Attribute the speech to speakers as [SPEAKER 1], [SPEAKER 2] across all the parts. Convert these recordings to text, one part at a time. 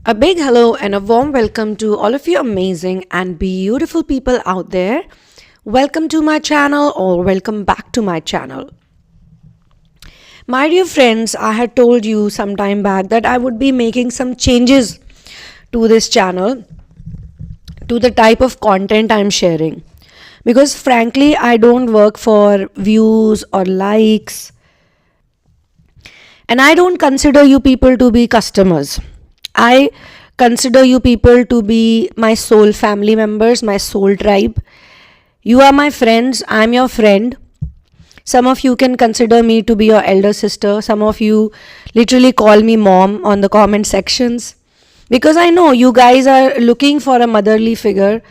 [SPEAKER 1] A big hello and a warm welcome to all of you amazing and beautiful people out there. Welcome to my channel or welcome back to my channel. My dear friends, I had told you some time back that I would be making some changes to this channel, to the type of content I'm sharing. Because frankly, I don't work for views or likes. And I don't consider you people to be customers. I consider you people to be my soul family members, my soul tribe. You are my friends, I'm your friend. Some of you can consider me to be your elder sister. Some of you literally call me mom on the comment sections. Because I know you guys are looking for a motherly figure.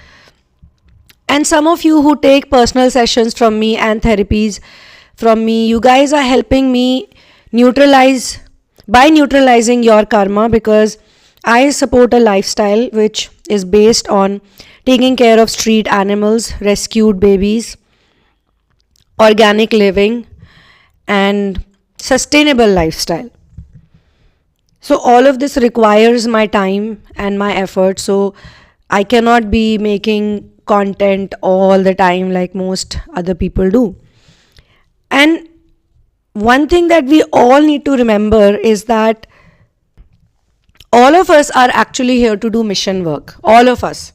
[SPEAKER 1] And some of you who take personal sessions from me and therapies from me, you guys are helping me neutralizing your karma, because I support a lifestyle which is based on taking care of street animals, rescued babies, organic living, and sustainable lifestyle. So all of this requires my time and my effort. So I cannot be making content all the time like most other people do. And one thing that we all need to remember is that all of us are actually here to do mission work. All of us.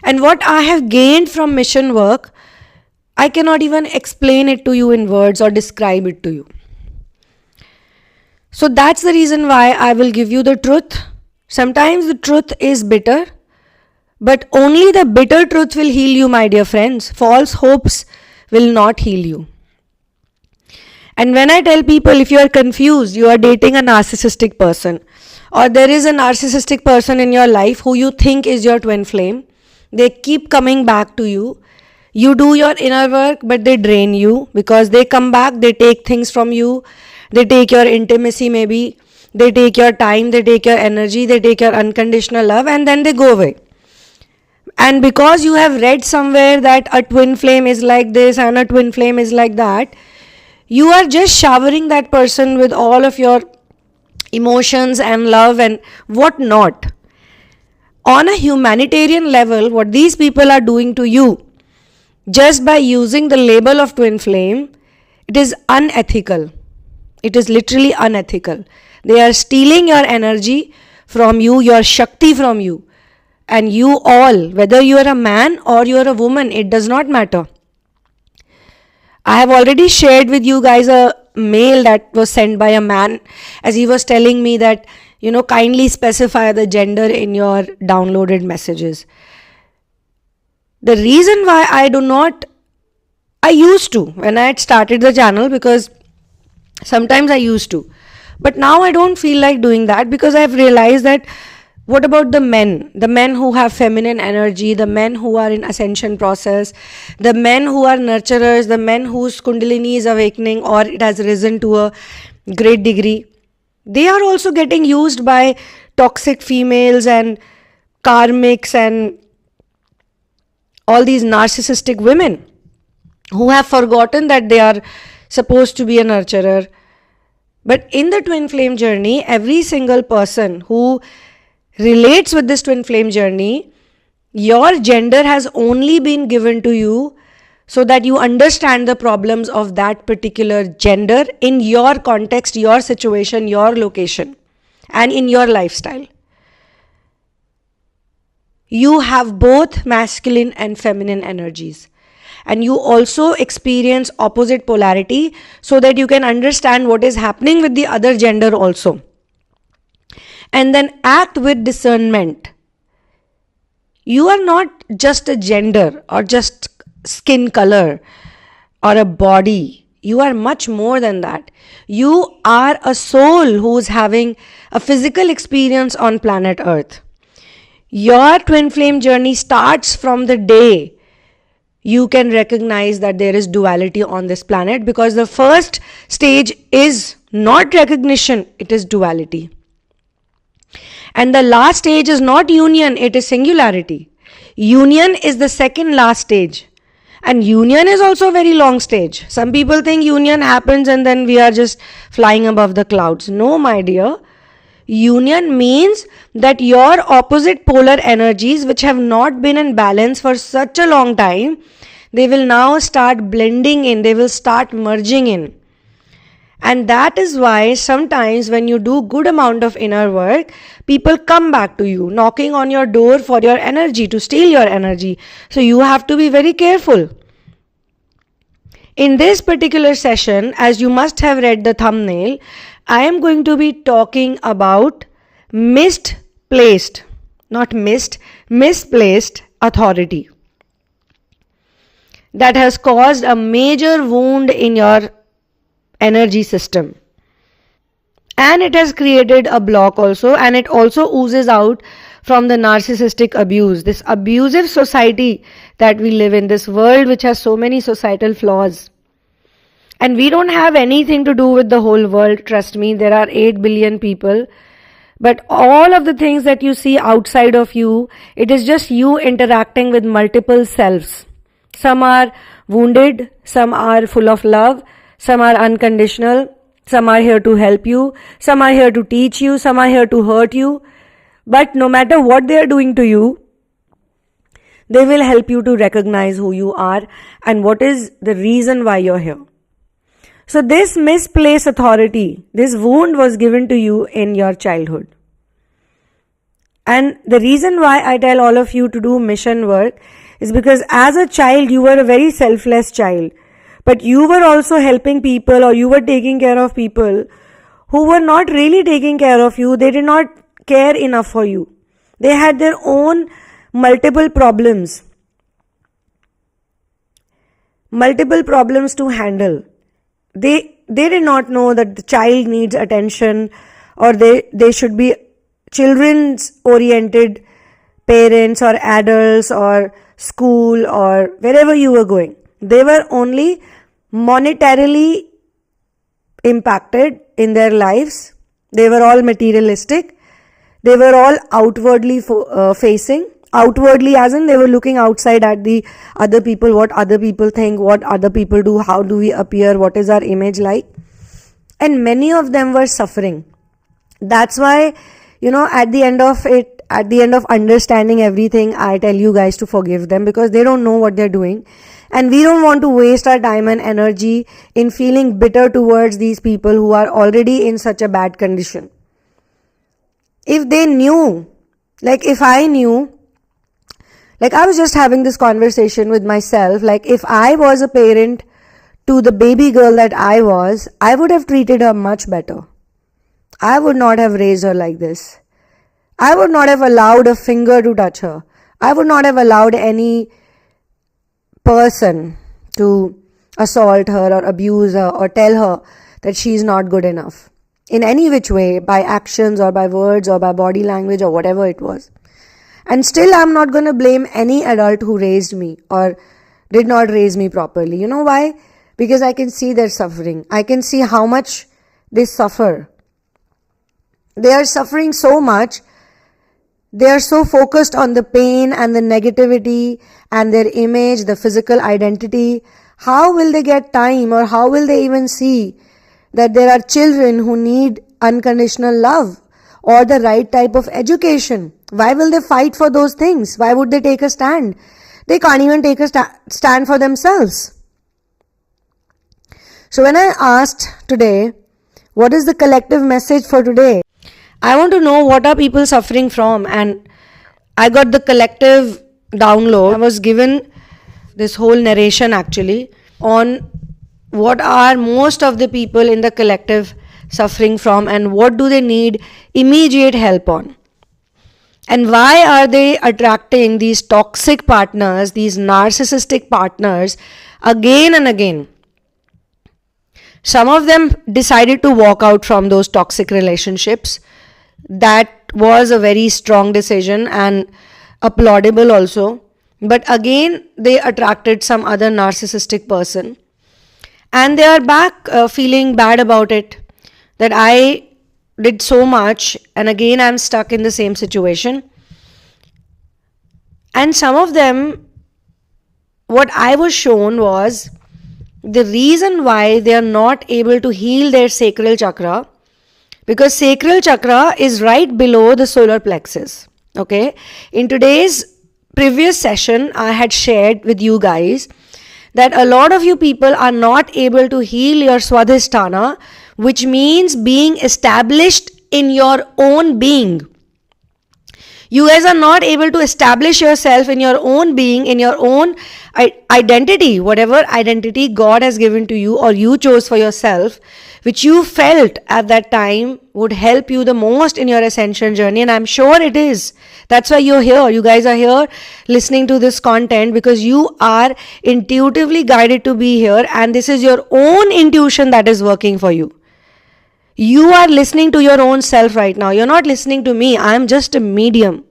[SPEAKER 1] And what I have gained from mission work, I cannot even explain it to you in words or describe it to you. So that's the reason why I will give you the truth. Sometimes the truth is bitter, but only the bitter truth will heal you, my dear friends. False hopes will not heal you. And when I tell people, if you are confused, you are dating a narcissistic person, or there is a narcissistic person in your life who you think is your twin flame, they keep coming back to you. You do your inner work, but they drain you because they come back, they take things from you, they take your intimacy maybe, they take your time, they take your energy, they take your unconditional love, and then they go away. And because you have read somewhere that a twin flame is like this and a twin flame is like that, you are just showering that person with all of your emotions and love and what not. On a humanitarian level, what these people are doing to you, just by using the label of twin flame, it is unethical. It is literally unethical. They are stealing your energy from you, your Shakti from you. And you all, whether you are a man or you are a woman, it does not matter. I have already shared with you guys a mail that was sent by a man, as he was telling me that, kindly specify the gender in your downloaded messages. The reason why I used to, when I had started the channel, because sometimes I used to, but now I don't feel like doing that, because I've realized that what about the men who have feminine energy, the men who are in ascension process, the men who are nurturers, the men whose kundalini is awakening or it has risen to a great degree. They are also getting used by toxic females and karmics and all these narcissistic women who have forgotten that they are supposed to be a nurturer. But in the twin flame journey, every single person who relates with this twin flame journey, your gender has only been given to you so that you understand the problems of that particular gender in your context, your situation, your location, and in your lifestyle. You have both masculine and feminine energies. And you also experience opposite polarity so that you can understand what is happening with the other gender also. And then act with discernment. You are not just a gender or just skin color or a body. You are much more than that. You are a soul who is having a physical experience on planet Earth. Your twin flame journey starts from the day you can recognize that there is duality on this planet, because the first stage is not recognition, it is duality. And the last stage is not union, it is singularity. Union is the second last stage. And union is also a very long stage. Some people think union happens and then we are just flying above the clouds. No, my dear. Union means that your opposite polar energies, which have not been in balance for such a long time, they will now start blending in, they will start merging in. And that is why sometimes when you do good amount of inner work, people come back to you, knocking on your door for your energy, to steal your energy. So you have to be very careful. In this particular session, as you must have read the thumbnail, I am going to be talking about misplaced authority that has caused a major wound in your energy system. And it has created a block also, and it also oozes out from the narcissistic abuse, this abusive society that we live in, this world which has so many societal flaws. And we don't have anything to do with the whole world, trust me. There are 8 billion people. But all of the things that you see outside of you, it is just you interacting with multiple selves. Some are wounded, some are full of love, some are unconditional, some are here to help you, some are here to teach you, some are here to hurt you. But no matter what they are doing to you, they will help you to recognize who you are and what is the reason why you're here. So this misplaced authority, this wound was given to you in your childhood. And the reason why I tell all of you to do mission work is because as a child, you were a very selfless child. But you were also helping people, or you were taking care of people who were not really taking care of you. They did not care enough for you. They had their own multiple problems to handle. They did not know that the child needs attention, or they should be children's oriented parents or adults or school or wherever you were going. They were only monetarily impacted in their lives. They were all materialistic. They were all outwardly facing. Outwardly as in they were looking outside at the other people, what other people think, what other people do, how do we appear, what is our image like. And many of them were suffering. That's why, at the end of understanding everything, I tell you guys to forgive them, because they don't know what they're doing. And we don't want to waste our time and energy in feeling bitter towards these people who are already in such a bad condition. If they knew, if I knew, I was just having this conversation with myself, if I was a parent to the baby girl that I was, I would have treated her much better. I would not have raised her like this. I would not have allowed a finger to touch her. I would not have allowed any person to assault her or abuse her or tell her that she is not good enough in any which way, by actions or by words or by body language or whatever it was. And still I'm not going to blame any adult who raised me or did not raise me properly. You know why? Because I can see their suffering. I can see how much they suffer. They are suffering so much. They are so focused on the pain and the negativity and their image, the physical identity. How will they get time, or how will they even see that there are children who need unconditional love or the right type of education? Why will they fight for those things? Why would they take a stand? They can't even take a stand for themselves. So when I asked today, what is the collective message for today? I want to know what are people suffering from, and I got the collective download. I was given this whole narration actually on what are most of the people in the collective suffering from and what do they need immediate help on. And why are they attracting these toxic partners, these narcissistic partners again and again? Some of them decided to walk out from those toxic relationships. That was a very strong decision and applaudable also. But again, they attracted some other narcissistic person. And they are back feeling bad about it. That I did so much and again I'm stuck in the same situation. And some of them, what I was shown was the reason why they are not able to heal their sacral chakra, because sacral chakra is right below the solar plexus. Okay, in today's previous session, I had shared with you guys that a lot of you people are not able to heal your swadhisthana, which means being established in your own being. You guys are not able to establish yourself in your own being, in your own identity, whatever identity God has given to you or you chose for yourself, which you felt at that time would help you the most in your ascension journey. And I'm sure it is. That's why you're here. You guys are here listening to this content because you are intuitively guided to be here, and this is your own intuition that is working for you. You are listening to your own self right now. You're not listening to me. I'm just a medium.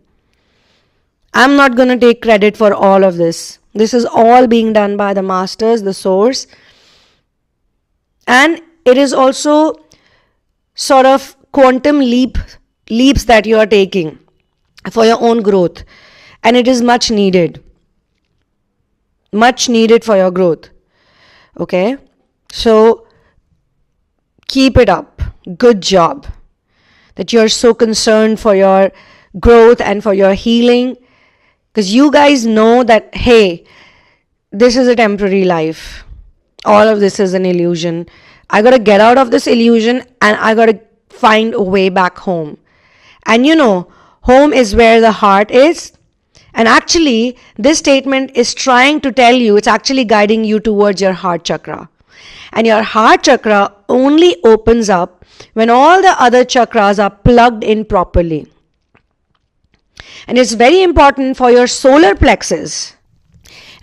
[SPEAKER 1] I'm not going to take credit for all of this. This is all being done by the masters, the source. And it is also sort of quantum leaps that you are taking for your own growth. And it is much needed. Much needed for your growth. Okay? So, keep it up. Good job. That you're so concerned for your growth and for your healing. Because you guys know that, hey, this is a temporary life. All of this is an illusion. I got to get out of this illusion and I got to find a way back home. And you know, home is where the heart is. And actually, this statement is trying to tell you, it's actually guiding you towards your heart chakra. And your heart chakra only opens up when all the other chakras are plugged in properly. And it's very important for your solar plexus.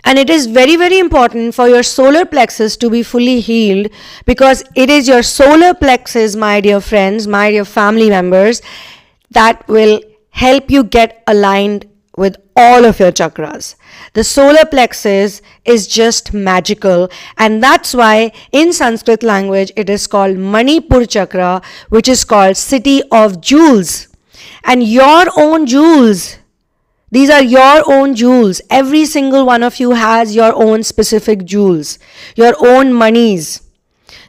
[SPEAKER 1] And it is very, very important for your solar plexus to be fully healed, because it is your solar plexus, my dear friends, my dear family members, that will help you get aligned with all of your chakras. The solar plexus is just magical, and that's why in Sanskrit language it is called Manipur chakra, which is called city of jewels. And your own jewels, these are your own jewels. Every single one of you has your own specific jewels, your own monies.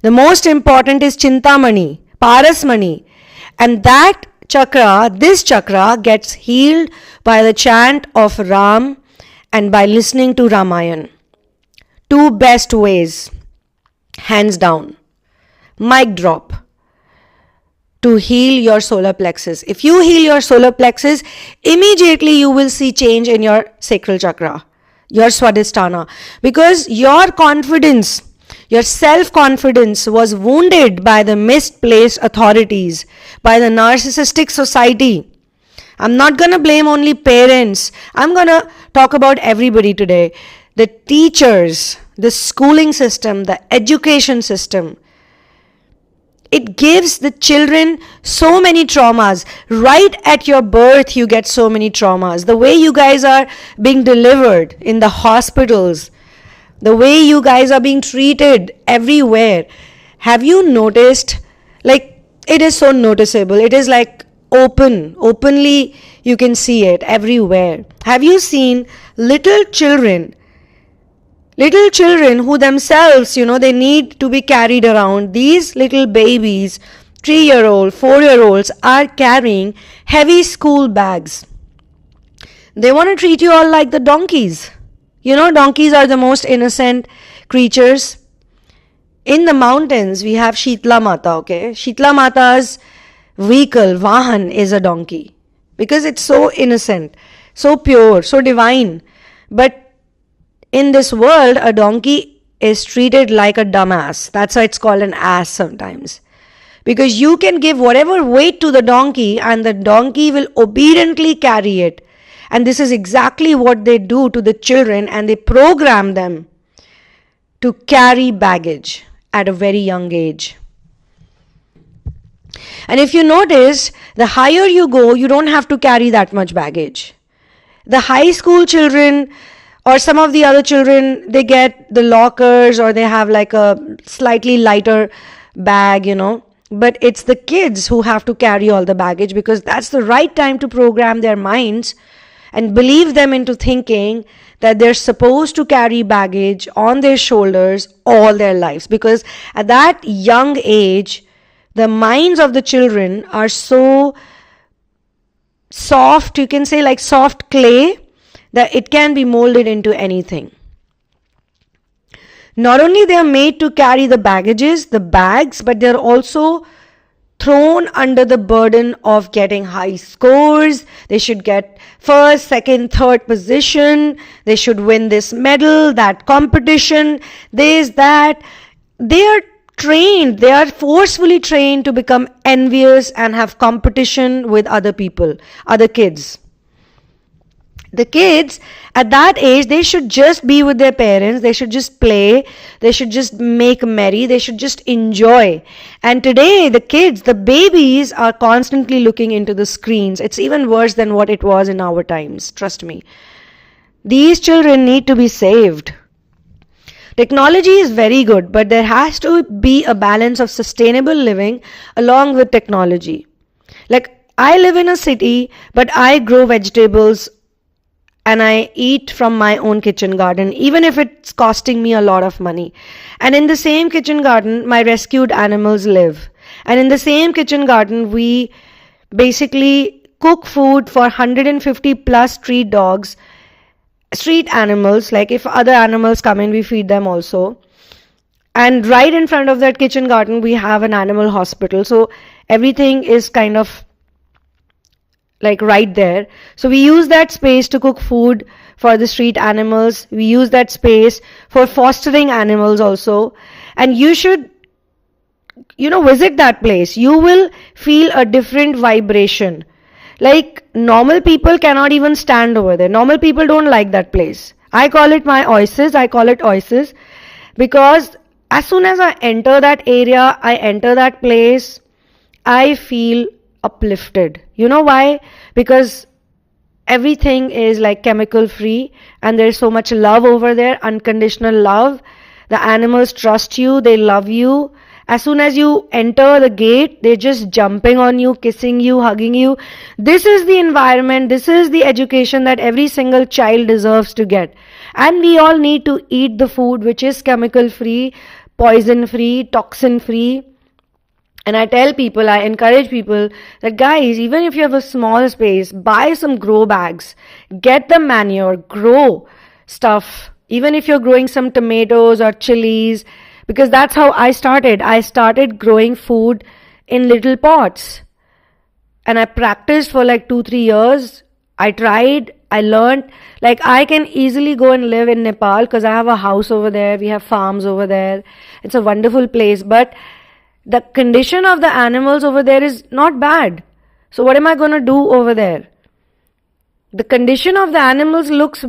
[SPEAKER 1] The most important is Chintamani, Parasmani, and that chakra, this chakra gets healed by the chant of Ram and by listening to Ramayana. Two best ways, hands down, mic drop, to heal your solar plexus. If you heal your solar plexus, immediately you will see change in your sacral chakra, your swadhisthana, because your confidence, your self-confidence was wounded by the misplaced authorities, by the narcissistic society. I'm not going to blame only parents. I'm going to talk about everybody today. The teachers, the schooling system, the education system. It gives the children so many traumas. Right at your birth, you get so many traumas. The way you guys are being delivered in the hospitals, the way you guys are being treated everywhere. Have you noticed? Like, it is so noticeable. It is like openly you can see it everywhere. Have you seen little children who themselves, they need to be carried around? These little babies, 3-year-old, 4-year-olds are carrying heavy school bags. They want to treat you all like the donkeys. Donkeys are the most innocent creatures. In the mountains, we have Shitla Mata, okay? Shitla Mata's vehicle, Vahan, is a donkey. Because it's so innocent, so pure, so divine. But in this world, a donkey is treated like a dumbass. That's why it's called an ass sometimes. Because you can give whatever weight to the donkey and the donkey will obediently carry it. And this is exactly what they do to the children, and they program them to carry baggage at a very young age. And if you notice, the higher you go, you don't have to carry that much baggage. The high school children or some of the other children, they get the lockers or they have like a slightly lighter bag, But it's the kids who have to carry all the baggage, because that's the right time to program their minds and believe them into thinking that they're supposed to carry baggage on their shoulders all their lives. Because at that young age, the minds of the children are so soft, you can say like soft clay, that it can be molded into anything. Not only they are made to carry the baggages, the bags, but they are also thrown under the burden of getting high scores. They should get first, second, third position. They should win this medal, that competition, this, that. They are trained, they are forcefully trained to become envious and have competition with other people, other kids. The kids at that age, they should just be with their parents, they should just play, they should just make merry, they should just enjoy. And today, the kids, the babies are constantly looking into the screens. It's even worse than what it was in our times, trust me. These children need to be saved. Technology is very good, but there has to be a balance of sustainable living along with technology. Like, I live in a city, but I grow vegetables and I eat from my own kitchen garden, even if it's costing me a lot of money. And in the same kitchen garden, my rescued animals live. And in the same kitchen garden, we basically cook food for 150 plus street dogs, street animals. Like if other animals come in, we feed them also. And right in front of that kitchen garden, we have an animal hospital. So everything is kind of like right there. So we use that space to cook food for the street animals. We use that space for fostering animals also. And you should, visit that place. You will feel a different vibration. Like normal people cannot even stand over there. Normal people don't like that place. I call it my oasis. I call it oasis because as soon as I enter that area, I enter that place, I feel uplifted. You know why? Because everything is like chemical free and there's so much love over there, unconditional love. The animals trust you, they love you. As soon as you enter the gate, they're just jumping on you, kissing you, hugging you. This is the environment, this is the education that every single child deserves to get. And we all need to eat the food which is chemical free, poison free, toxin free. And I tell people, I encourage people that guys, even if you have a small space, buy some grow bags, get the manure, grow stuff. Even if you're growing some tomatoes or chilies, because that's how I started. I started growing food in little pots. And I practiced for like 2-3 years. I tried, I learned. Like I can easily go and live in Nepal because I have a house over there. We have farms over there. It's a wonderful place. But the condition of the animals over there is not bad. So what am I going to do over there? The condition of the animals looks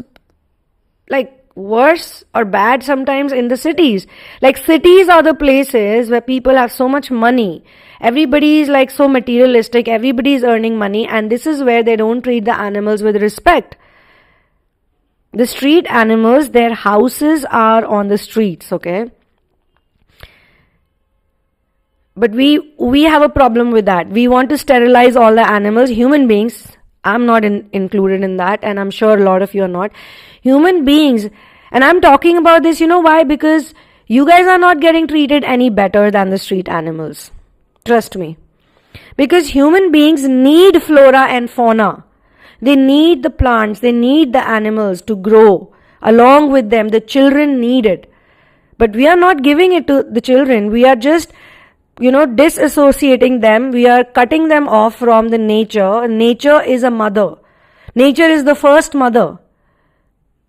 [SPEAKER 1] like worse or bad sometimes in the cities. Like cities are the places where people have so much money. Everybody is like so materialistic. Everybody is earning money. And this is where they don't treat the animals with respect. The street animals, their houses are on the streets, okay? But we have a problem with that. We want to sterilize all the animals. Human beings, I'm not included in that, and I'm sure a lot of you are not. Human beings, and I'm talking about this, you know why? Because you guys are not getting treated any better than the street animals. Trust me. Because human beings need flora and fauna. They need the plants, they need the animals to grow. Along with them, the children need it. But we are not giving it to the children. We are just disassociating them. We are cutting them off from the nature. Nature is a mother. Nature is the first mother.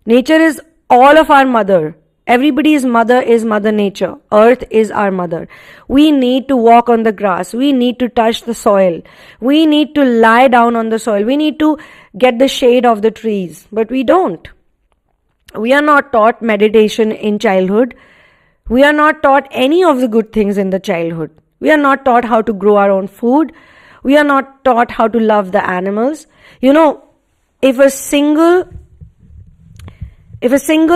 [SPEAKER 1] Nature is all of our mother. Everybody's mother is Mother Nature. Earth is our mother. We need to walk on the grass. We need to touch the soil. We need to lie down on the soil. We need to get the shade of the trees. But we don't. We are not taught meditation in childhood. We are not taught any of the good things in the childhood. We are not taught how to grow our own food. We are not taught how to love the animals. If a single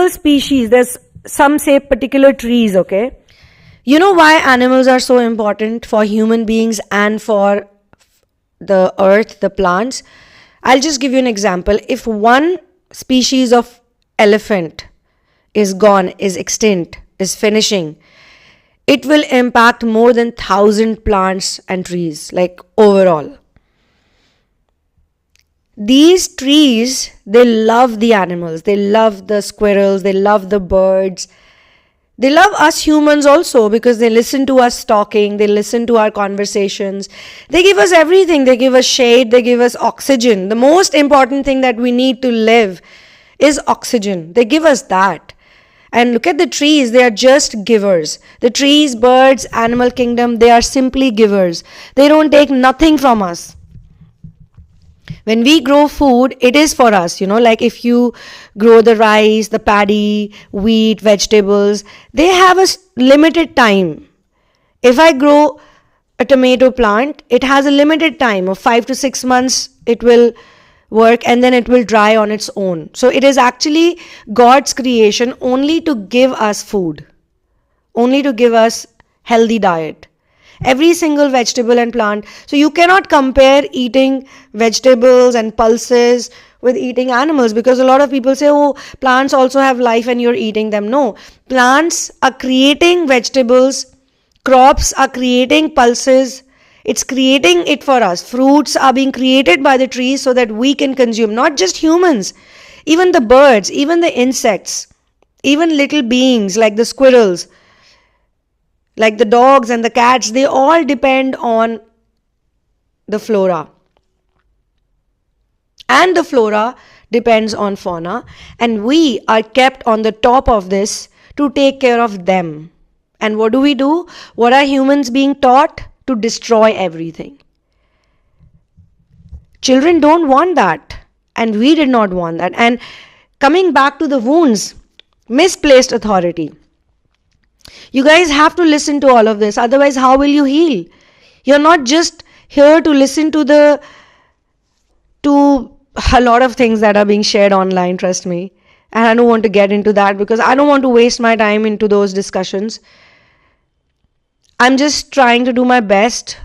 [SPEAKER 1] species, there's some say particular trees, okay? You know why animals are so important for human beings and for the earth, the plants? I'll just give you an example. If one species of elephant is gone, is extinct, is finishing, it will impact more than 1,000 plants and trees, like overall. These trees, they love the animals, they love the squirrels, they love the birds. They love us humans also because they listen to us talking, they listen to our conversations. They give us everything. They give us shade, they give us oxygen. The most important thing that we need to live is oxygen. They give us that. And look at the trees, they are just givers. The trees, birds, animal kingdom, they are simply givers. They don't take nothing from us. When we grow food, it is for us, like if you grow the rice, the paddy, wheat, vegetables, they have a limited time. If I grow a tomato plant, it has a limited time of 5 to 6 months it will work and then it will dry on its own. So it is actually God's creation only to give us food, only to give us healthy diet. Every single vegetable and plant. So you cannot compare eating vegetables and pulses with eating animals, because a lot of people say, oh, plants also have life and you're eating them. No, plants are creating vegetables, crops are creating pulses, it's creating it for us. Fruits are being created by the trees so that we can consume, not just humans, even the birds, even the insects, even little beings like the squirrels, like the dogs and the cats, they all depend on the flora. And the flora depends on fauna. And we are kept on the top of this to take care of them. And what do? What are humans being taught? To destroy everything. Children don't want that. And we did not want that. And coming back to the wounds, misplaced authority. You guys have to listen to all of this. Otherwise, how will you heal? You're not just here to listen to a lot of things that are being shared online, trust me. And I don't want to get into that because I don't want to waste my time into those discussions. I'm just trying to do my best.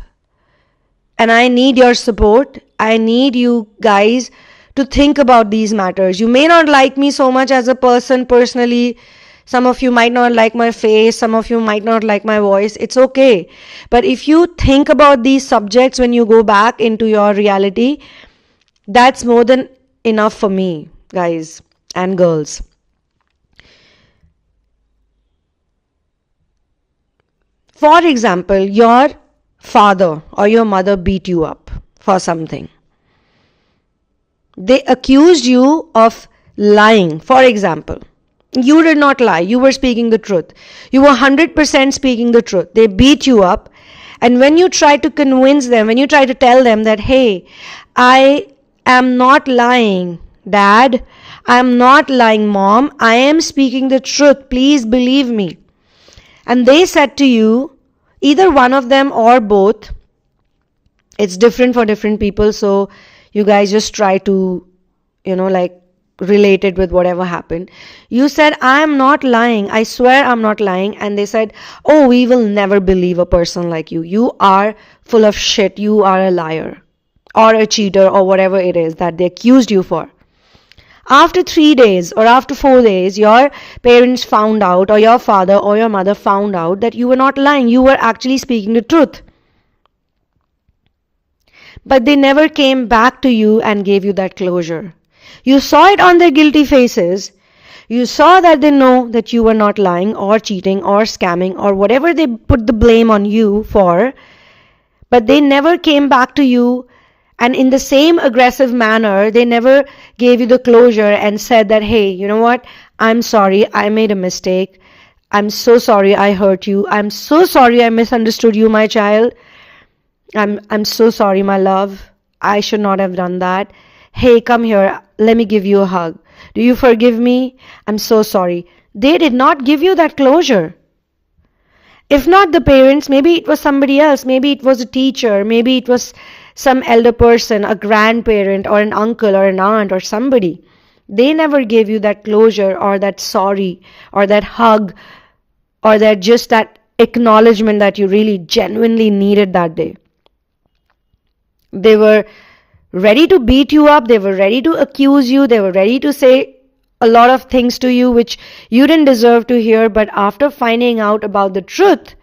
[SPEAKER 1] And I need your support. I need you guys to think about these matters. You may not like me so much as a person personally. Some of you might not like my face. Some of you might not like my voice. It's okay. But if you think about these subjects when you go back into your reality, that's more than enough for me, guys and girls. For example, your father or your mother beat you up for something. They accused you of lying, for example. You did not lie. You were speaking the truth. You were 100% speaking the truth. They beat you up. And when you try to convince them, when you try to tell them that, hey, I am not lying, Dad, I am not lying, Mom, I am speaking the truth, please believe me. And they said to you, either one of them or both, it's different for different people, so you guys just try to, relate it with whatever happened. You said, I am not lying, I swear I'm not lying. And they said, oh, we will never believe a person like you. You are full of shit, you are a liar or a cheater or whatever it is that they accused you for. After 3 days or after 4 days, your parents found out, or your father or your mother found out that you were not lying. You were actually speaking the truth. But they never came back to you and gave you that closure. You saw it on their guilty faces. You saw that they know that you were not lying or cheating or scamming or whatever they put the blame on you for. But they never came back to you. And in the same aggressive manner, they never gave you the closure and said that, hey, you know what? I'm sorry, I made a mistake. I'm so sorry I hurt you. I'm so sorry I misunderstood you, my child. I'm so sorry, my love. I should not have done that. Hey, come here. Let me give you a hug. Do you forgive me? I'm so sorry. They did not give you that closure. If not the parents, maybe it was somebody else. Maybe it was a teacher. Maybe it was some elder person, a grandparent or an uncle or an aunt or somebody. They never gave you that closure or that sorry or that hug or that acknowledgement that you really genuinely needed that day. They were ready to beat you up. They were ready to accuse you. They were ready to say a lot of things to you which you didn't deserve to hear. But after finding out about the truth,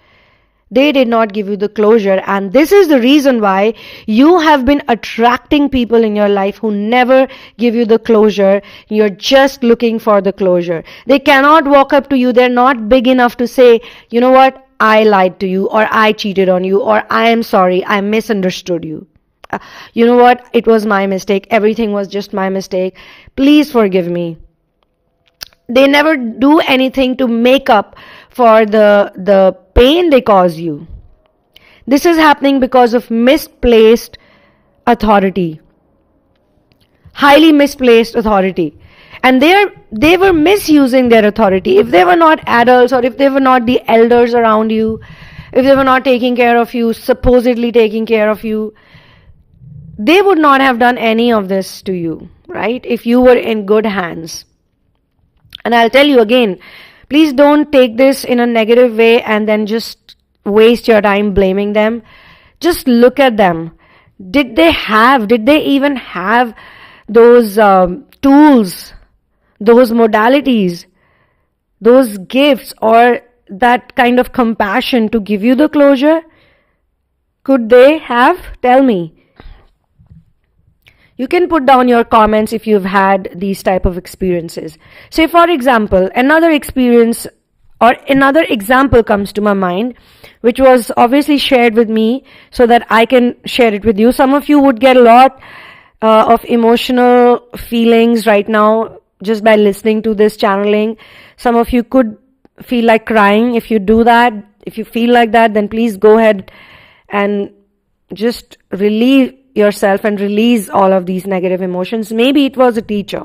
[SPEAKER 1] They did not give you the closure, and this is the reason why you have been attracting people in your life who never give you the closure. You're just looking for the closure. They cannot walk up to you. They're not big enough to say, you know what, I lied to you, or I cheated on you, or I am sorry, I misunderstood you. You know what, it was my mistake. Everything was just my mistake. Please forgive me. They never do anything to make up for the pain they cause you. This is happening because of misplaced authority. Highly misplaced authority. And they were misusing their authority. If they were not adults, or if they were not the elders around you, if they were not taking care of you, supposedly taking care of you, they would not have done any of this to you, right? If you were in good hands. And I'll tell you again, please don't take this in a negative way and then just waste your time blaming them. Just look at them. Did they even have those tools, those modalities, those gifts, or that kind of compassion to give you the closure? Could they have? Tell me. You can put down your comments if you've had these type of experiences. Say, for example, another experience or another example comes to my mind, which was obviously shared with me so that I can share it with you. Some of you would get a lot of emotional feelings right now just by listening to this channeling. Some of you could feel like crying. If you do that, if you feel like that, then please go ahead and just relieve yourself and release all of these negative emotions. Maybe it was a teacher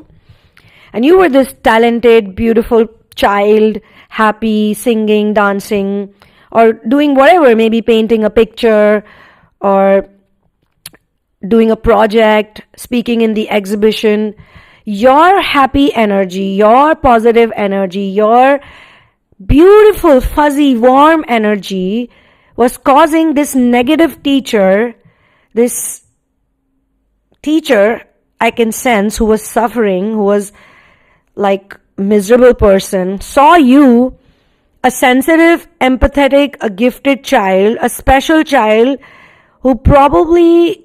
[SPEAKER 1] and you were this talented, beautiful child, happy, singing, dancing, or doing whatever, maybe painting a picture or doing a project, speaking in the exhibition. Your happy energy, your positive energy, your beautiful, fuzzy, warm energy was causing this negative teacher, this teacher I can sense who was suffering, who was like miserable person, saw you, a sensitive, empathetic, a gifted child, a special child who probably,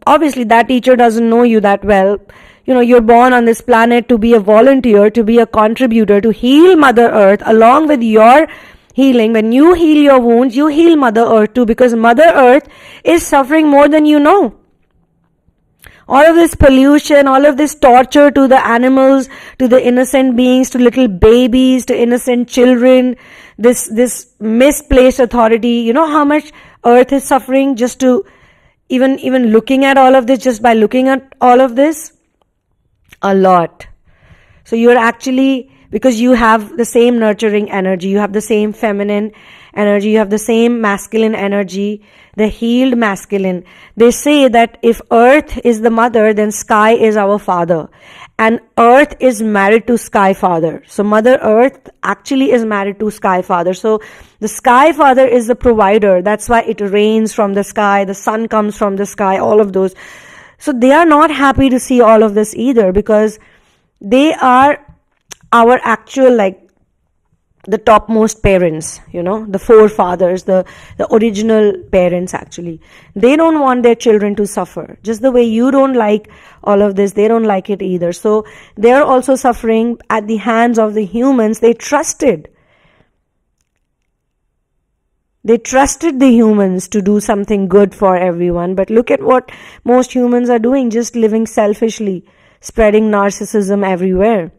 [SPEAKER 1] obviously that teacher doesn't know you that well. You know, you're born on this planet to be a volunteer, to be a contributor, to heal Mother Earth along with your healing. When you heal your wounds, you heal Mother Earth too, because Mother Earth is suffering more than you know. All of this pollution, all of this torture to the animals, to the innocent beings, to little babies, to innocent children, this misplaced authority. You know how much Earth is suffering just to even looking at all of this, just by looking at all of this? A lot. So you're actually, because you have the same nurturing energy, you have the same feminine energy, you have the same masculine energy, the healed masculine. They say that if Earth is the mother, then sky is our father. And Earth is married to Sky Father. So Mother Earth actually is married to Sky Father. So the Sky Father is the provider. That's why it rains from the sky, the sun comes from the sky, all of those. So they are not happy to see all of this either, because they are our actual, like, the topmost parents, you know, the forefathers, the original parents actually. They don't want their children to suffer. Just the way you don't like all of this, they don't like it either. So they're also suffering at the hands of the humans they trusted. They trusted the humans to do something good for everyone. But look at what most humans are doing, just living selfishly, spreading narcissism everywhere.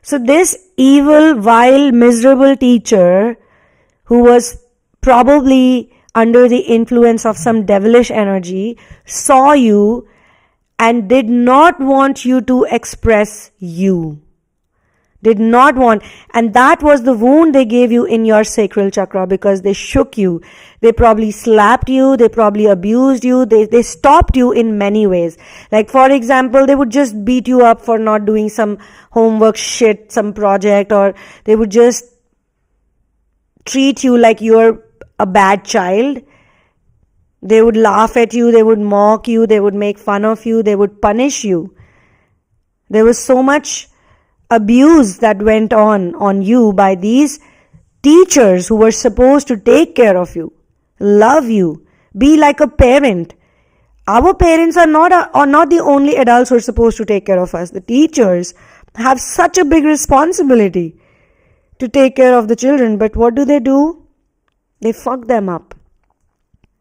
[SPEAKER 1] So this evil, vile, miserable teacher, who was probably under the influence of some devilish energy, saw you and did not want you to express you. Did not want. And that was the wound they gave you in your sacral chakra, because they shook you. They probably slapped you. They probably abused you. They stopped you in many ways. Like, for example, they would just beat you up for not doing some homework shit, some project, or they would just treat you like you're a bad child. They would laugh at you. They would mock you. They would make fun of you. They would punish you. There was so much abuse that went on you by these teachers who were supposed to take care of you, love you, be like a parent. Our parents are not the only adults who are supposed to take care of us. The teachers have such a big responsibility to take care of the children. But what do? They fuck them up.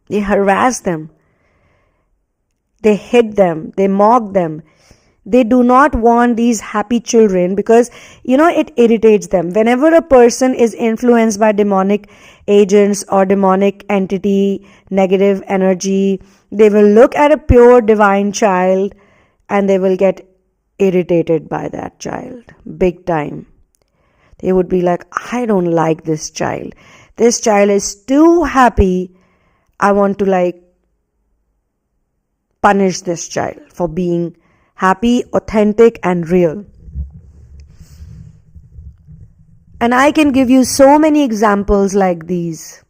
[SPEAKER 1] They harass them. They hit them. They mock them. They do not want these happy children because, it irritates them. Whenever a person is influenced by demonic agents or demonic entity, negative energy, they will look at a pure divine child and they will get irritated by that child. Big time. They would be like, I don't like this child. This child is too happy. I want to punish this child for being happy, authentic, and real. And I can give you so many examples like these.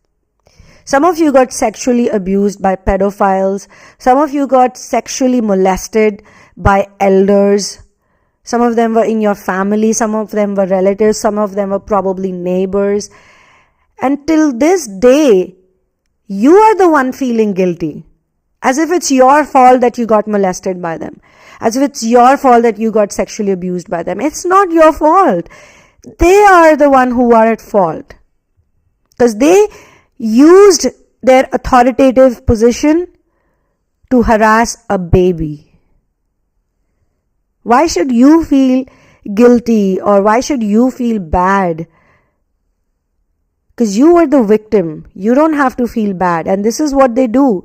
[SPEAKER 1] Some of you got sexually abused by pedophiles. Some of you got sexually molested by elders. Some of them were in your family. Some of them were relatives. Some of them were probably neighbors. And till this day, you are the one feeling guilty. As if it's your fault that you got molested by them. As if it's your fault that you got sexually abused by them. It's not your fault. They are the one who are at fault. Because they used their authoritative position to harass a baby. Why should you feel guilty or why should you feel bad? Because you were the victim. You don't have to feel bad. And this is what they do.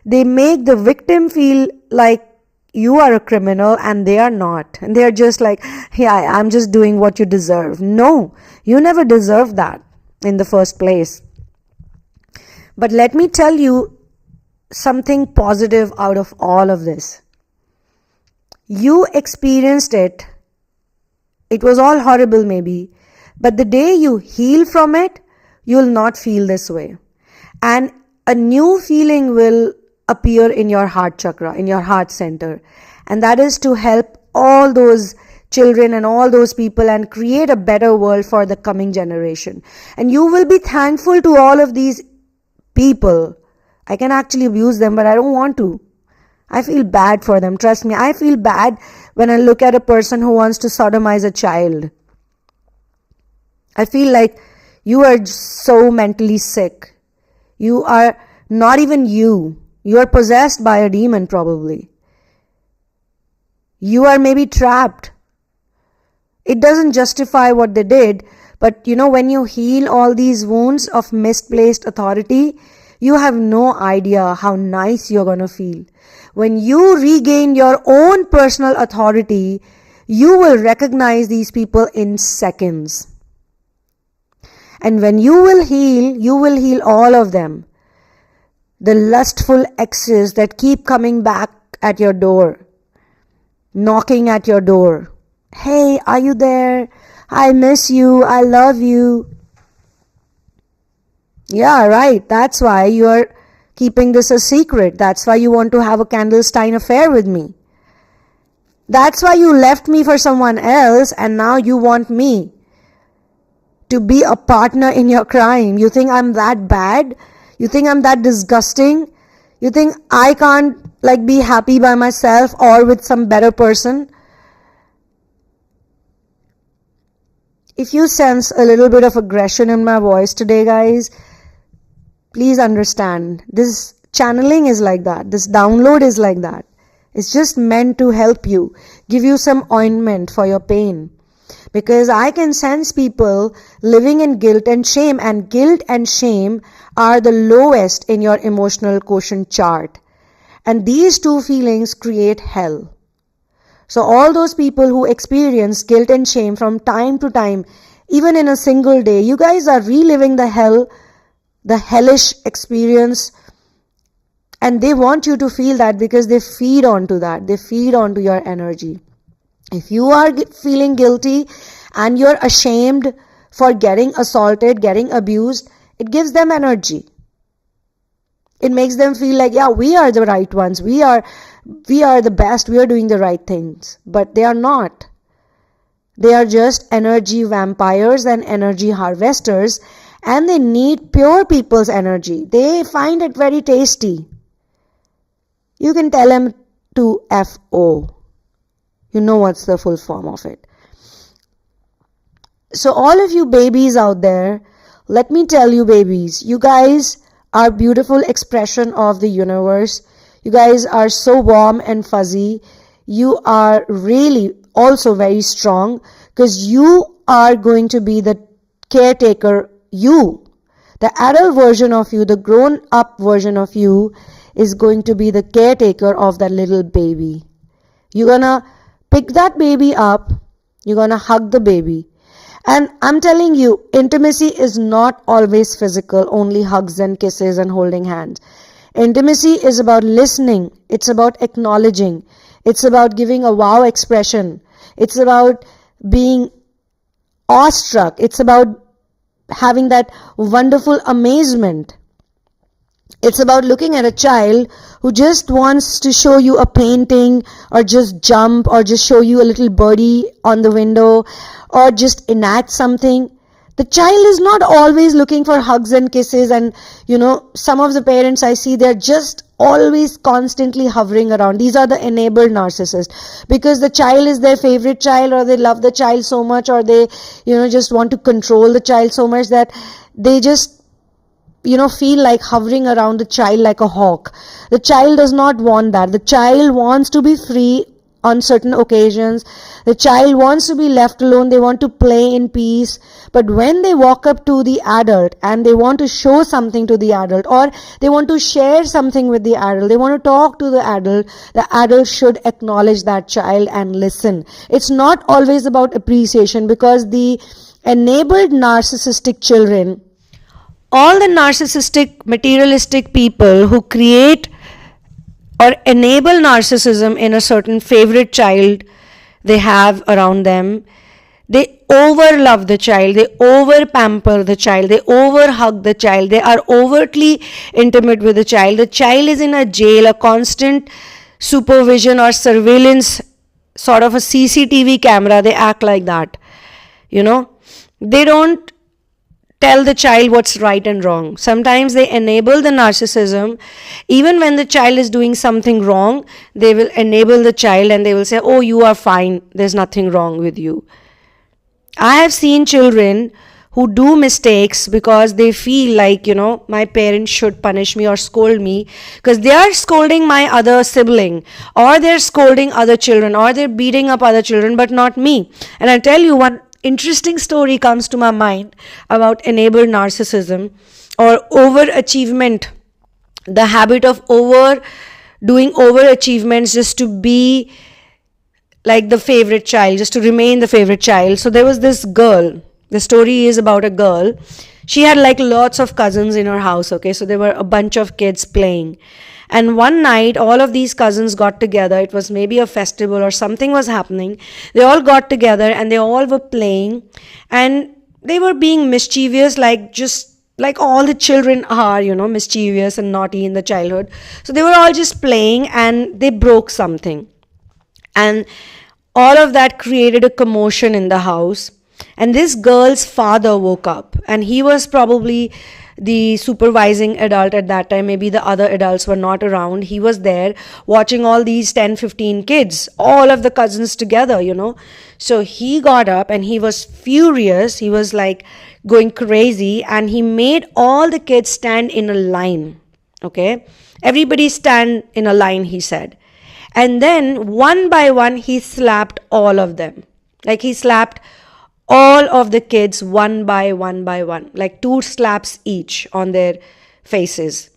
[SPEAKER 1] They make the victim feel like you are a criminal and they are not. And they are just like, yeah, I'm just doing what you deserve. No, you never deserved that in the first place. But let me tell you something positive out of all of this. You experienced it. It was all horrible maybe. But the day you heal from it, you will not feel this way. And a new feeling will appear in your heart chakra, in your heart center. And that is to help all those children and all those people and create a better world for the coming generation. And you will be thankful to all of these people. I can actually abuse them, but I don't want to. I feel bad for them. Trust me, I feel bad when I look at a person who wants to sodomize a child. I feel like you are so mentally sick. You are not even you. You are possessed by a demon probably. You are maybe trapped. It doesn't justify what they did, but when you heal all these wounds of misplaced authority, you have no idea how nice you're going to feel. When you regain your own personal authority, you will recognize these people in seconds. And when you will heal all of them. The lustful exes that keep coming back at your door, knocking at your door. Hey, are you there? I miss you. I love you. Yeah, right. That's why you are keeping this a secret. That's why you want to have a clandestine affair with me. That's why you left me for someone else and now you want me to be a partner in your crime. You think I'm that bad? You think I'm that disgusting? You think I can't be happy by myself or with some better person? If you sense a little bit of aggression in my voice today, guys, please understand. This channeling is like that. This download is like that. It's just meant to help you, give you some ointment for your pain. Because I can sense people living in guilt and shame, and guilt and shame are the lowest in your emotional quotient chart. And these two feelings create hell. So all those people who experience guilt and shame from time to time, even in a single day, you guys are reliving the hell, the hellish experience. And they want you to feel that because they feed onto that. They feed onto your energy. If you are feeling guilty and you're ashamed for getting assaulted, getting abused, it gives them energy. It makes them feel like, yeah, we are the right ones. We are the best. We are doing the right things. But they are not. They are just energy vampires and energy harvesters. And they need pure people's energy. They find it very tasty. You can tell them to FO. You know what's the full form of it. So all of you babies out there, let me tell you babies, you guys are beautiful expression of the universe. You guys are so warm and fuzzy. You are really also very strong because you are going to be the caretaker. You, the adult version of you, the grown up version of you is going to be the caretaker of that little baby. You're gonna pick that baby up. You're gonna hug the baby. And I'm telling you, intimacy is not always physical, only hugs and kisses and holding hands. Intimacy is about listening. It's about acknowledging. It's about giving a wow expression. It's about being awestruck. It's about having that wonderful amazement. It's about looking at a child who just wants to show you a painting or just jump or just show you a little birdie on the window or just enact something. The child is not always looking for hugs and kisses, and some of the parents I see, they're just always constantly hovering around. These are the enabled narcissists because the child is their favorite child, or they love the child so much, or they just want to control the child so much that they just feel like hovering around the child like a hawk. The child does not want that. The child wants to be free on certain occasions. The child wants to be left alone. They want to play in peace. But when they walk up to the adult and they want to show something to the adult, or they want to share something with the adult, they want to talk to the adult should acknowledge that child and listen. It's not always about appreciation, because the enabled narcissistic children, all the narcissistic, materialistic people who create or enable narcissism in a certain favorite child they have around them, they over-love the child, they over-pamper the child, they over-hug the child, they are overtly intimate with the child. The child is in a jail, a constant supervision or surveillance, sort of a CCTV camera. They act like that. They don't tell the child what's right and wrong. Sometimes they enable the narcissism. Even when the child is doing something wrong, they will enable the child and they will say, oh, you are fine, there's nothing wrong with you. I have seen children who do mistakes because they feel like, my parents should punish me or scold me because they are scolding my other sibling, or they're scolding other children, or they're beating up other children, but not me. And I'll tell you one interesting story comes to my mind about enabled narcissism or overachievement, the habit of doing overachievements just to be like the favorite child, just to remain the favorite child. So there was this girl. The story is about a girl. She had like lots of cousins in her house, okay? So there were a bunch of kids playing. And one night, all of these cousins got together. It was maybe a festival or something was happening. They all got together and they all were playing. And they were being mischievous, just like all the children are, mischievous and naughty in the childhood. So they were all just playing and they broke something. And all of that created a commotion in the house. And this girl's father woke up, and he was probably the supervising adult at that time. Maybe the other adults were not around. He was there watching all these 10-15 kids, all of the cousins together, So he got up and he was furious. He was like going crazy, and he made all the kids stand in a line. Okay, everybody stand in a line, he said. And then one by one, he slapped all of them. Like he slapped all of the kids one by one, like 2 slaps each on their faces.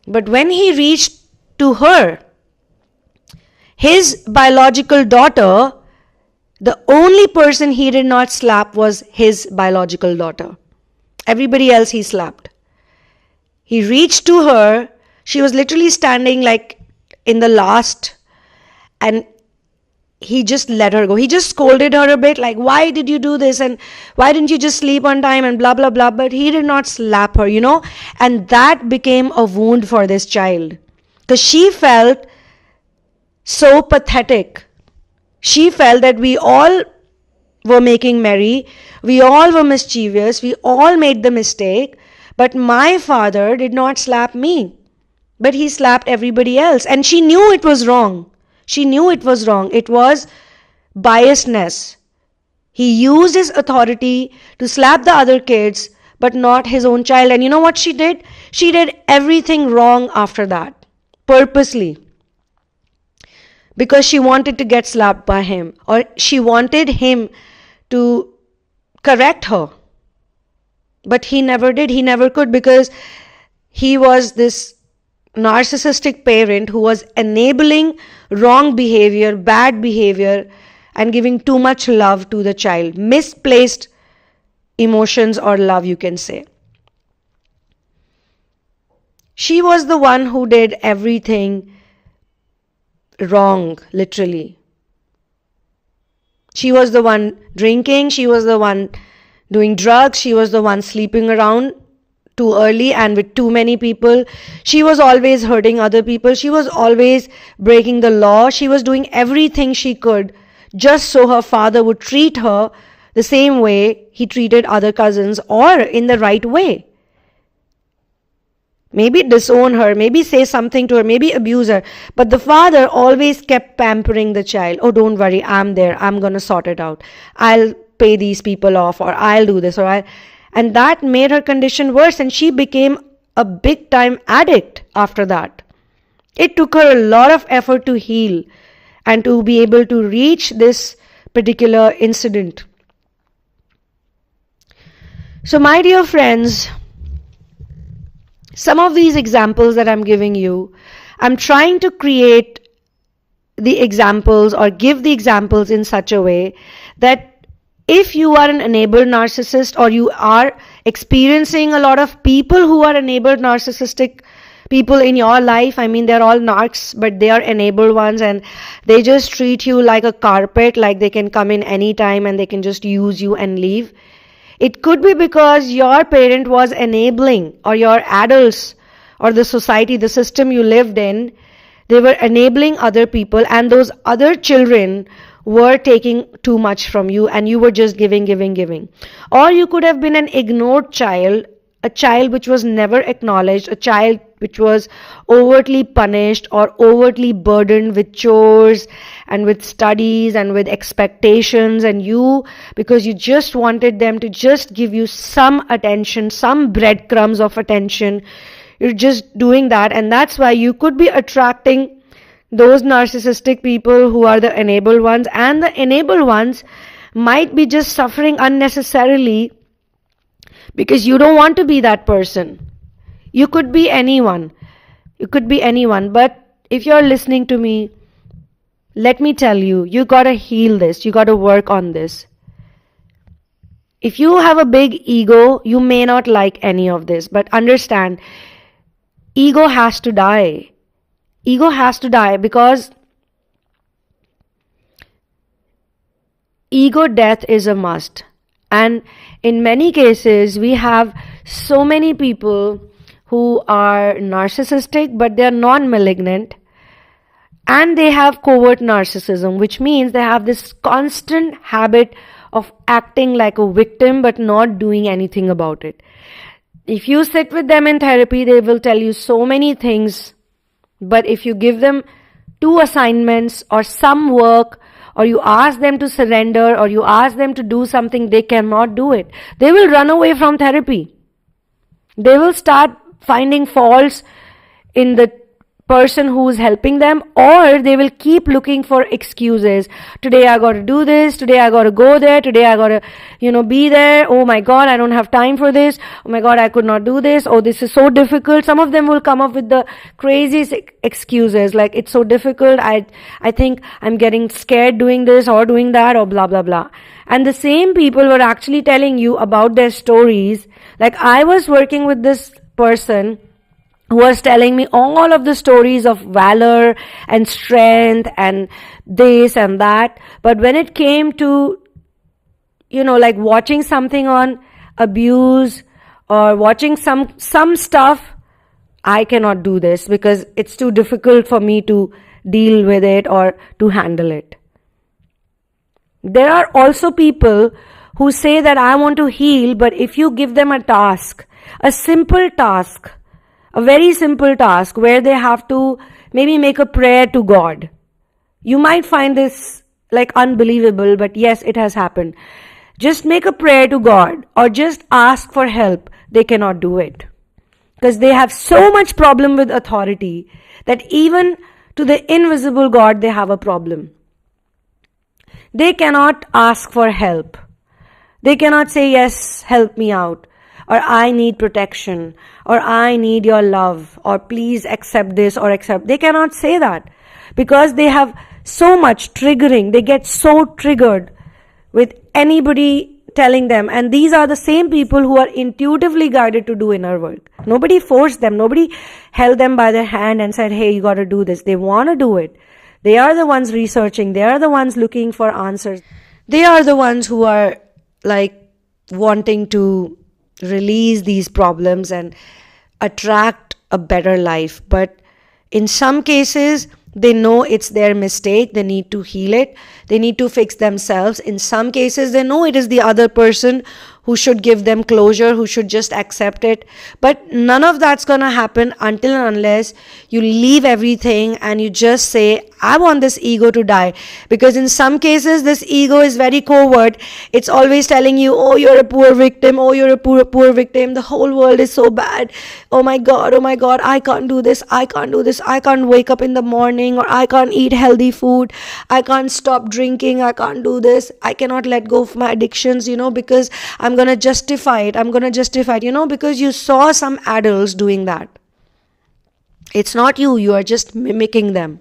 [SPEAKER 1] But when he reached to her, his biological daughter, the only person he did not slap was his biological daughter. Everybody else he slapped. He reached to her. She was literally standing like in the last, and he just let her go. He just scolded her a bit, like, why did you do this? And why didn't you just sleep on time? And blah, blah, blah. But he did not slap her, And that became a wound for this child. Because she felt so pathetic. She felt that we all were making merry. We all were mischievous. We all made the mistake. But my father did not slap me, but he slapped everybody else. And she knew it was wrong. She knew it was wrong. It was biasness. He used his authority to slap the other kids, but not his own child. And you know what she did? She did everything wrong after that, purposely. Because she wanted to get slapped by him, or she wanted him to correct her. But he never did. He never could, because he was this narcissistic parent who was enabling wrong behavior, bad behavior, and giving too much love to the child. Misplaced emotions or love, you can say. She was the one who did everything wrong, literally. She was the one drinking, she was the one doing drugs, she was the one sleeping around too early and with too many people. She was always hurting other people. She was always breaking the law. She was doing everything she could just so her father would treat her the same way he treated other cousins, or in the right way. Maybe disown her, maybe say something to her, maybe abuse her. But the father always kept pampering the child. Oh, don't worry, I'm there. I'm going to sort it out. I'll pay these people off, or I'll do this, and that made her condition worse, and she became a big time addict after that. It took her a lot of effort to heal and to be able to reach this particular incident. So my dear friends, some of these examples that I'm giving you, I'm trying to create the examples or give the examples in such a way that if you are an enabled narcissist, or you are experiencing a lot of people who are enabled narcissistic people in your life, I mean, they're all narcs, but they are enabled ones, and they just treat you like a carpet, like they can come in anytime and they can just use you and leave. It could be because your parent was enabling, or your adults, or the society, the system you lived in, they were enabling other people, and those other children were taking too much from you, and you were just giving. Or you could have been an ignored child, a child which was never acknowledged, a child which was overtly punished or overtly burdened with chores and with studies and with expectations, and you, because you just wanted them to just give you some attention, some breadcrumbs of attention, you're just doing that, and that's why you could be attracting those narcissistic people who are the enabled ones, and the enabled ones might be just suffering unnecessarily because you don't want to be that person. You could be anyone. But if you're listening to me, let me tell you, you gotta heal this. You gotta work on this. If you have a big ego, you may not like any of this, but understand, ego has to die. Ego has to die, because ego death is a must. And in many cases, we have so many people who are narcissistic, but they are non-malignant, and they have covert narcissism, which means they have this constant habit of acting like a victim but not doing anything about it. If you sit with them in therapy, they will tell you so many things, but if you give them 2 assignments or some work, or you ask them to surrender, or you ask them to do something, they cannot do it. They will run away from therapy. They will start finding faults in the person who is helping them, or they will keep looking for excuses. Today I got to do this, today I got to go there, today I got to, be there. Oh my God, I don't have time for this. Oh my God, I could not do this. Oh, this is so difficult. Some of them will come up with the craziest excuses, like it's so difficult. I think I'm getting scared doing this or doing that, or blah, blah, blah. And the same people were actually telling you about their stories. Like, I was working with this person who was telling me all of the stories of valor and strength and this and that. But when it came to, like watching something on abuse or watching some stuff, I cannot do this because it's too difficult for me to deal with it or to handle it. There are also people who say that I want to heal, but if you give them a task, a simple task, a very simple task where they have to maybe make a prayer to God. You might find this like unbelievable, but yes, it has happened. Just make a prayer to God or just ask for help. They cannot do it because they have so much problem with authority that even to the invisible God, they have a problem. They cannot ask for help. They cannot say, yes, help me out, or I need protection, or I need your love, or please accept this or accept. They cannot say that because they have so much triggering. They get so triggered with anybody telling them. And these are the same people who are intuitively guided to do inner work. Nobody forced them. Nobody held them by their hand and said, hey, you got to do this. They want to do it. They are the ones researching. They are the ones looking for answers. They are the ones who are like wanting to release these problems and attract a better life. But in some cases, they know it's their mistake. They need to heal it. They need to fix themselves. In some cases, they know it is the other person who should give them closure, who should just accept it. But none of that's going to happen until and unless you leave everything and you just say, I want this ego to die. Because in some cases, this ego is very covert. It's always telling you, oh, you're a poor victim. Oh, you're a poor victim. The whole world is so bad. Oh my God, I can't do this. I can't do this. I can't wake up in the morning, or I can't eat healthy food. I can't stop drinking. I can't do this. I cannot let go of my addictions, because I'm going to justify it. Because you saw some adults doing that. It's not you. You are just mimicking them.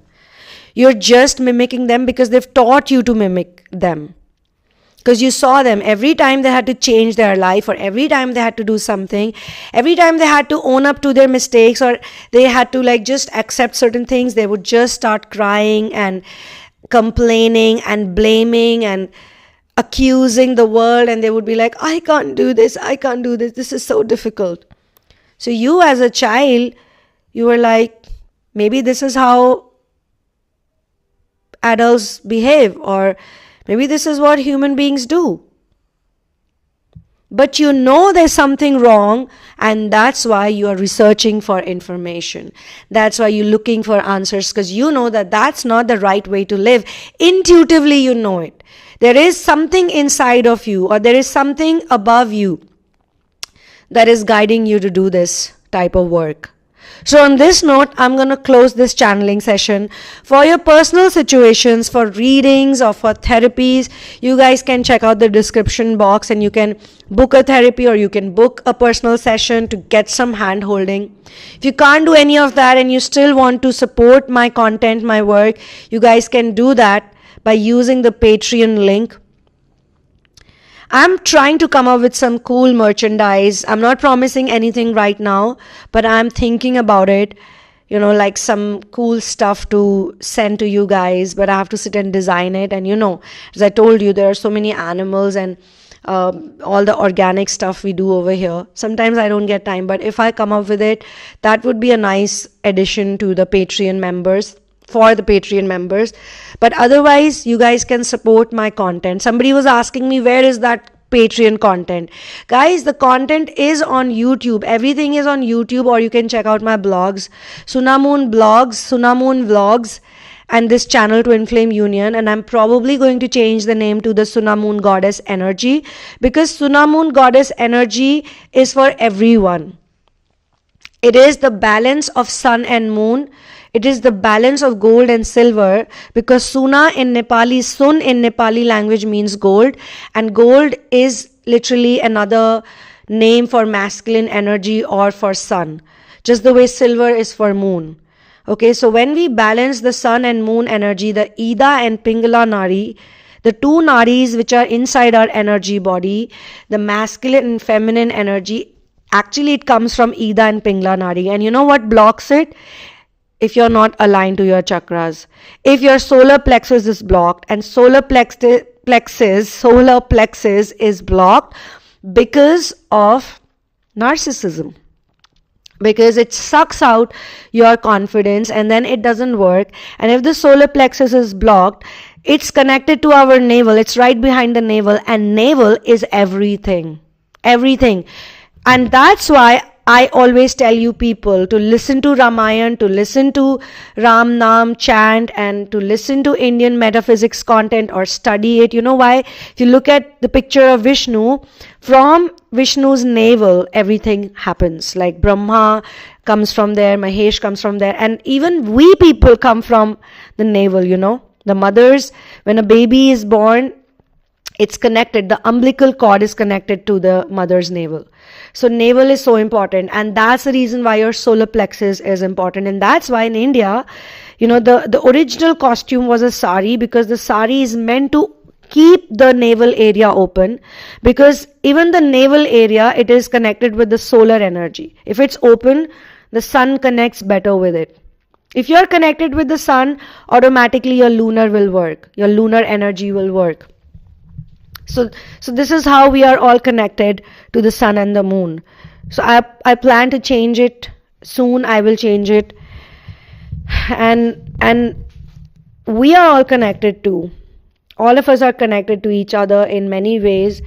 [SPEAKER 1] You're just mimicking them because they've taught you to mimic them. Because you saw them every time they had to change their life, or every time they had to do something, every time they had to own up to their mistakes, or they had to just accept certain things, they would just start crying and complaining and blaming and accusing the world, and they would be like, I can't do this, this is so difficult. So you as a child, you were like, maybe this is how adults behave, or maybe this is what human beings do. But there's something wrong, and that's why you are researching for information. That's why you're looking for answers, because you know that that's not the right way to live. Intuitively, you know it. There is something inside of you, or there is something above you that is guiding you to do this type of work. So on this note, I'm going to close this channeling session. For your personal situations, for readings or for therapies, you guys can check out the description box and you can book a therapy, or you can book a personal session to get some hand holding. If you can't do any of that and you still want to support my content, my work, you guys can do that by using the Patreon link. I'm trying to come up with some cool merchandise. I'm not promising anything right now, but I'm thinking about it, like some cool stuff to send to you guys, but I have to sit and design it. And as I told you, there are so many animals and all the organic stuff we do over here. Sometimes I don't get time, but if I come up with it, that would be a nice addition to the Patreon members. For the Patreon members. But otherwise, you guys can support my content. Somebody was asking me, where is that Patreon content? Guys, the content is on YouTube. Everything is on YouTube, or you can check out my blogs. Sunamoon Vlogs, and this channel Twinflame Union. And I'm probably going to change the name to the Sunamoon Goddess Energy, because Sunamoon Goddess Energy is for everyone. It is the balance of sun and moon. It is the balance of gold and silver, because Suna in Nepali, Sun in Nepali language means gold, and gold is literally another name for masculine energy or for sun, just the way silver is for moon. Okay, so when we balance the sun and moon energy, the Ida and Pingala Nari, the two Naris which are inside our energy body, the masculine and feminine energy, actually it comes from Ida and Pingala Nari. And you know what blocks it? If you're not aligned to your chakras. If your solar plexus is blocked, and solar plexus is blocked because of narcissism. Because it sucks out your confidence and then it doesn't work. And if the solar plexus is blocked, It's connected to our navel. It's right behind the navel, and navel is everything. Everything. And that's why I always tell you people to listen to Ramayana, to listen to Ram Nam chant, and to listen to Indian metaphysics content or study it. You know why? If you look at the picture of Vishnu, from Vishnu's navel, everything happens. Like Brahma comes from there, Mahesh comes from there, and even we people come from the navel, you know. The mothers, when a baby is born, it's connected. The umbilical cord is connected to the mother's navel. So navel is so important, and that's the reason why your solar plexus is important. And that's why in India, you know, the original costume was a sari, because the sari is meant to keep the navel area open, because even the navel area, it is connected with the solar energy. If it's open, the sun connects better with it. If you're connected with the sun, automatically your lunar will work. Your lunar energy will work. So this is how we are all connected to the sun and the moon. So I plan to change it soon. I will change it. And we are all connected too. All of us are connected to each other in many ways.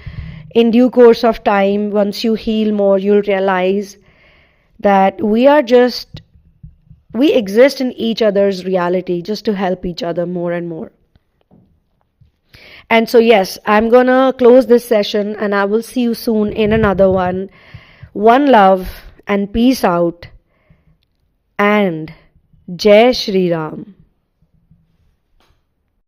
[SPEAKER 1] In due course of time, once you heal more, you'll realize that we exist in each other's reality just to help each other more and more. And so yes, I'm gonna close this session, and I will see you soon in another one. One love and peace out, and Jai Shri Ram.